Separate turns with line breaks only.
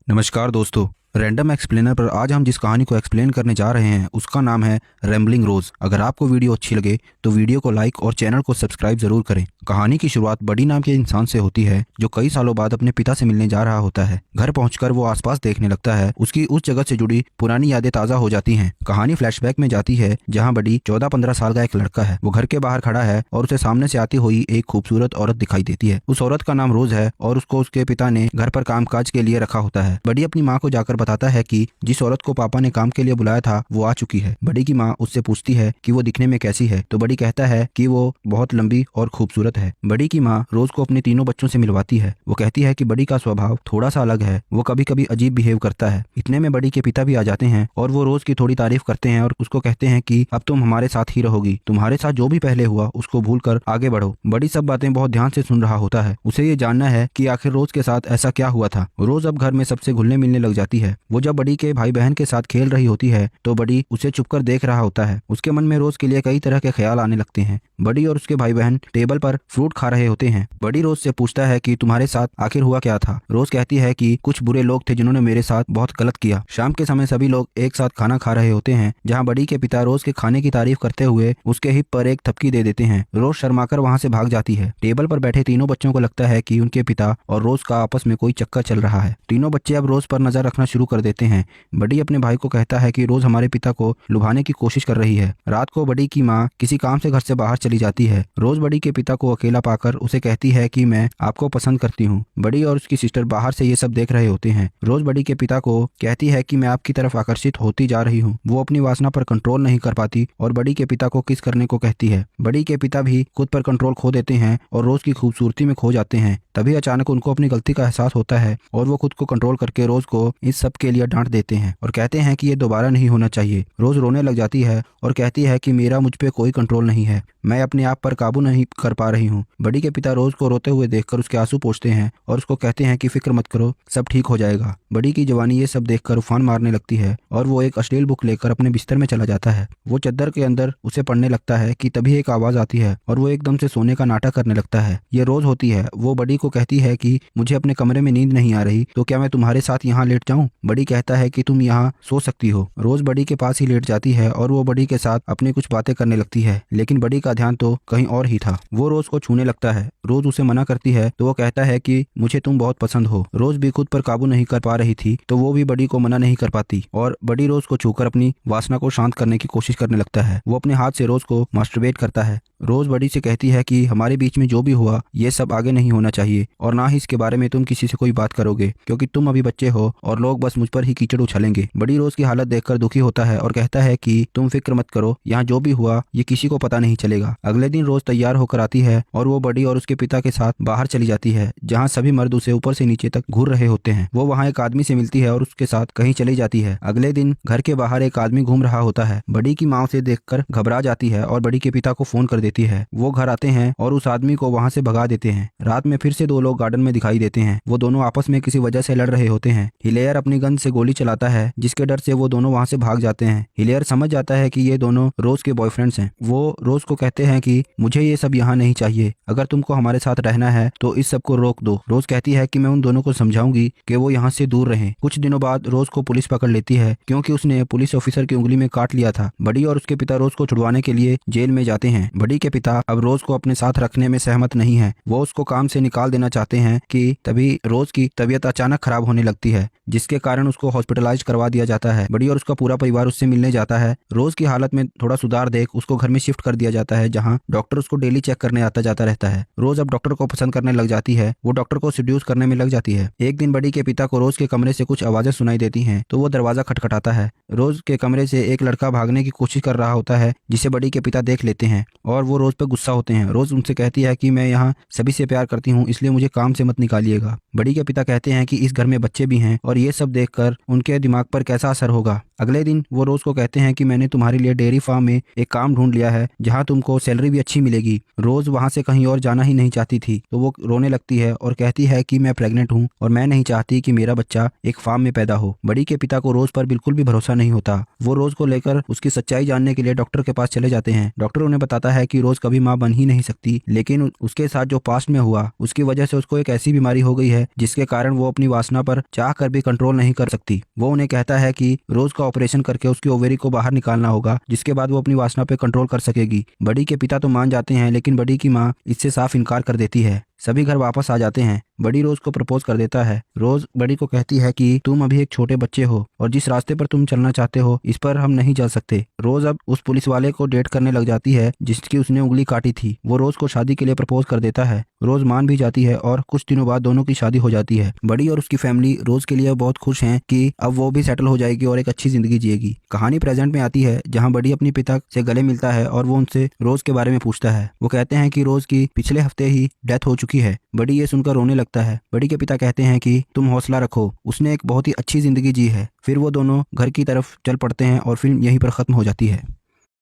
नमस्कार दोस्तों। Random explainer पर आज हम जिस कहानी को एक्सप्लेन करने जा रहे हैं उसका नाम है रैम्बलिंग रोज। अगर आपको वीडियो अच्छी लगे तो वीडियो को लाइक और चैनल को सब्सक्राइब जरूर करें। कहानी की शुरुआत बडी नाम के इंसान से होती है जो कई सालों बाद अपने पिता से मिलने जा रहा होता है। घर पहुंचकर वो आसपास देखने लगता है। उसकी उस जगह से जुड़ी पुरानी यादें ताजा हो जाती हैं। कहानी फ्लैशबैक में जाती है जहाँ बडी 14-15 साल का एक लड़का है। वो घर के बाहर खड़ा है और उसे सामने से आती हुई एक खूबसूरत औरत दिखाई देती है। उस औरत का नाम रोज है और उसको उसके पिता ने घर पर कामकाज के लिए रखा होता है। बडी अपनी माँ को जाकर बताता है कि जिस औरत को पापा ने काम के लिए बुलाया था वो आ चुकी है। बडी की माँ उससे पूछती है कि वो दिखने में कैसी है, तो बडी कहता है कि वो बहुत लंबी और खूबसूरत है। बडी की माँ रोज को अपने तीनों बच्चों से मिलवाती है। वो कहती है कि बडी का स्वभाव थोड़ा सा अलग है, वो कभी कभी अजीब बिहेव करता है। इतने में बडी के पिता भी आ जाते हैं और वो रोज की थोड़ी तारीफ करते हैं और उसको कहते हैं कि अब तुम हमारे साथ ही रहोगी, तुम्हारे साथ जो भी पहले हुआ उसको भूलकर आगे बढ़ो। बडी सब बातें बहुत ध्यान से सुन रहा होता है। उसे ये जानना है कि आखिर रोज के साथ ऐसा क्या हुआ था। रोज अब घर में सबसे घुलने मिलने लग जाती है। वो जब बडी के भाई बहन के साथ खेल रही होती है तो बडी उसे चुपकर देख रहा होता है। उसके मन में रोज के लिए कई तरह के ख्याल आने लगते हैं। बडी और उसके भाई बहन टेबल पर फ्रूट खा रहे होते हैं। बडी रोज से पूछता है कि तुम्हारे साथ आखिर हुआ क्या था। रोज कहती है कि कुछ बुरे लोग थे जिन्होंने मेरे साथ बहुत गलत किया। शाम के समय सभी लोग एक साथ खाना खा रहे होते हैं जहाँ बडी के पिता रोज के खाने की तारीफ करते हुए उसके हिप पर एक थपकी दे देते हैं। रोज शर्माकर वहाँ से भाग जाती है। टेबल पर बैठे तीनों बच्चों को लगता है कि उनके पिता और रोज का आपस में कोई चक्कर चल रहा है। तीनों बच्चे अब रोज पर नजर रखना शुरू कर देते हैं। बडी अपने भाई को कहता है कि रोज हमारे पिता को लुभाने की कोशिश कर रही है। रात को बडी की माँ किसी काम से घर से बाहर चली जाती है। रोज बडी के पिता को अकेला पाकर उसे कहती है कि मैं आपको पसंद करती हूँ। बडी और उसकी सिस्टर बाहर से ये सब देख रहे होते हैं। रोज बडी के पिता को कहती है कि मैं आपकी तरफ आकर्षित होती जा रही हूँ। वो अपनी वासना पर कंट्रोल नहीं कर पाती और बडी के पिता को किस करने को कहती है। बडी के पिता भी खुद पर कंट्रोल खो देते हैं और रोज की खूबसूरती में खो जाते हैं। तभी अचानक उनको अपनी गलती का एहसास होता है और वो खुद को कंट्रोल करके रोज को इस सब के लिए डांट देते हैं और कहते हैं कि ये दोबारा नहीं होना चाहिए। रोज रोने लग जाती है और कहती है कि मेरा मुझ पे कोई कंट्रोल नहीं है, मैं अपने आप पर काबू नहीं कर पा रही हूँ। बडी के पिता रोज को रोते हुए देखकर उसके आंसू पोंछते हैं और उसको कहते हैं कि फिक्र मत करो, सब ठीक हो जाएगा। बडी की जवानी ये सब देखकर उफान मारने लगती है और वो एक अश्लील बुक लेकर अपने बिस्तर में चला जाता है। वो चद्दर के अंदर उसे पढ़ने लगता है कि तभी एक आवाज आती है और वो एकदम से सोने का नाटक करने लगता है। ये रोज होती है। वो बडी को कहती है कि मुझे अपने कमरे में नींद नहीं आ रही, तो क्या मैं तुम्हारे साथ यहाँ लेट जाऊँ। बडी कहता है कि तुम यहाँ सो सकती हो। रोज बडी के पास ही लेट जाती है और वो बडी के साथ अपनी कुछ बातें करने लगती है, लेकिन बडी का ध्यान तो कहीं और ही था। वो रोज को छूने लगता है। रोज उसे मना करती है तो वो कहता है कि मुझे तुम बहुत पसंद हो। रोज भी खुद पर काबू नहीं कर पा रही थी तो वो भी बडी को मना नहीं कर पाती और बडी रोज को छूकर अपनी वासना को शांत करने की कोशिश करने लगता है। वो अपने हाथ से रोज को मास्टरबेट करता है। रोज बडी से कहती है कि हमारे बीच में जो भी हुआ ये सब आगे नहीं होना चाहिए और ना ही इसके बारे में तुम किसी से कोई बात करोगे, क्योंकि तुम अभी बच्चे हो और लोग बस मुझ पर ही कीचड़ उछलेंगे। बडी रोज की हालत देखकर दुखी होता है और कहता है कि तुम फिक्र मत करो, यहाँ जो भी हुआ ये किसी को पता नहीं चलेगा। अगले दिन रोज तैयार होकर आती है और वो बडी और उसके पिता के साथ बाहर चली जाती है जहाँ सभी मर्द उसे ऊपर से नीचे तक घूर रहे होते हैं। वो वहाँ एक आदमी से मिलती है और उसके साथ कहीं चली जाती है। अगले दिन घर के बाहर एक आदमी घूम रहा होता है। बडी की माँ उसे देखकर घबरा जाती है और बडी के पिता को फोन कर देती है। वो घर आते हैं और उस आदमी को वहाँ से भगा देते हैं। रात में फिर से दो लोग गार्डन में दिखाई देते हैं। वो दोनों आपस में किसी वजह से लड़ रहे होते हैं। हिलेयर अपनी गन से गोली चलाता है जिसके डर से वो दोनों वहाँ से भाग जाते हैं। हिलेयर समझ जाता है कि ये दोनों रोज के बॉयफ्रेंड्स हैं। वो रोज को कहते हैं कि मुझे ये सब यहाँ नहीं चाहिए, अगर तुमको हमारे साथ रहना है तो इस सब को रोक दो। रोज कहती है कि मैं उन दोनों को समझाऊंगी कि वो यहाँ से दूर रहें। कुछ दिनों बाद रोज को पुलिस पकड़ लेती है क्योंकि उसने पुलिस ऑफिसर की उंगली में काट लिया था। बडी और उसके पिता रोज को छुड़वाने के लिए जेल में जाते हैं। बडी के पिता अब रोज को अपने साथ रखने में सहमत नहीं है। वो उसको काम से निकाल देना चाहते हैं कि तभी रोज की तबीयत अचानक खराब होने लगती है जिसके कारण उसको हॉस्पिटलाइज करवा दिया जाता है। बडी और उसका पूरा परिवार उससे मिलने जाता है। रोज की हालत में थोड़ा सुधार देख उसको घर में शिफ्ट कर दिया जाता है जहाँ डॉक्टर उसको डेली चेक करने आता जाता रहता है। रोज अब डॉक्टर को पसंद करने लग जाती है। वो डॉक्टर को सिड्यूस करने में लग जाती है। एक दिन बडी के पिता को रोज के कमरे से कुछ आवाजें सुनाई देती हैं तो वो दरवाजा खटखटाता है। रोज के कमरे से एक लड़का भागने की कोशिश कर रहा होता है जिसे बडी के पिता देख लेते हैं और वो रोज पर गुस्सा होते हैं। रोज उनसे कहती है कि मैं यहाँ सभी से प्यार करती हूँ, इसलिए मुझे काम से मत निकालिएगा। बडी के पिता कहते हैं कि इस घर में बच्चे भी हैं और ये सब देखकर उनके दिमाग पर कैसा असर होगा। अगले दिन वो रोज को कहते हैं कि मैंने तुम्हारे लिए डेयरी फार्म में एक काम ढूंढ लिया है जहाँ तुमको सैलरी भी अच्छी मिलेगी। रोज वहाँ से कहीं और जाना ही नहीं चाहती थी, तो वो रोने लगती है और कहती है कि मैं प्रेग्नेंट हूँ और मैं नहीं चाहती कि मेरा बच्चा एक फार्म में पैदा हो। बड़ी के पिता को रोज पर बिल्कुल भी भरोसा नहीं होता। वो रोज को लेकर उसकी सच्चाई जानने के लिए डॉक्टर के पास चले जाते हैं। डॉक्टर उन्हें बताता है कि रोज कभी माँ बन ही नहीं सकती, लेकिन उसके साथ जो पास्ट में हुआ उसकी वजह से उसको एक ऐसी बीमारी हो गई है जिसके कारण वो अपनी वासना पर चाह कर भी कंट्रोल नहीं कर सकती। वो उन्हें कहता है कि रोज का ऑपरेशन करके उसकी ओवेरी को बाहर निकालना होगा, जिसके बाद वो अपनी वासना पे कंट्रोल कर सकेगी। बड़ी के पिता तो मान जाते हैं, लेकिन बड़ी की माँ इससे साफ इनकार कर देती है। सभी घर वापस आ जाते हैं। बड़ी रोज को प्रपोज कर देता है। रोज बड़ी को कहती है कि तुम अभी एक छोटे बच्चे हो और जिस रास्ते पर तुम चलना चाहते हो इस पर हम नहीं चल सकते। रोज अब उस पुलिस वाले को डेट करने लग जाती है जिसकी उसने उंगली काटी थी। वो रोज को शादी के लिए प्रपोज कर देता है। रोज मान भी जाती है और कुछ दिनों बाद दोनों की शादी हो जाती है। बड़ी और उसकी फैमिली रोज के लिए बहुत खुश हैं कि अब वो भी सेटल हो जाएगी और एक अच्छी जिंदगी जिएगी। कहानी प्रेजेंट में आती है जहाँ बड़ी अपनी पिता से गले मिलता है और वो उनसे रोज के बारे में पूछता है। वो कहते हैं कि रोज की पिछले हफ्ते ही डेथ हो चुकी है। बड़ी ये सुनकर रोने लगता है। बड़ी के पिता कहते हैं कि तुम हौसला रखो, उसने एक बहुत ही अच्छी जिंदगी जी है। फिर वो दोनों घर की तरफ चल पड़ते हैं और फिल्म यहीं पर खत्म हो जाती है।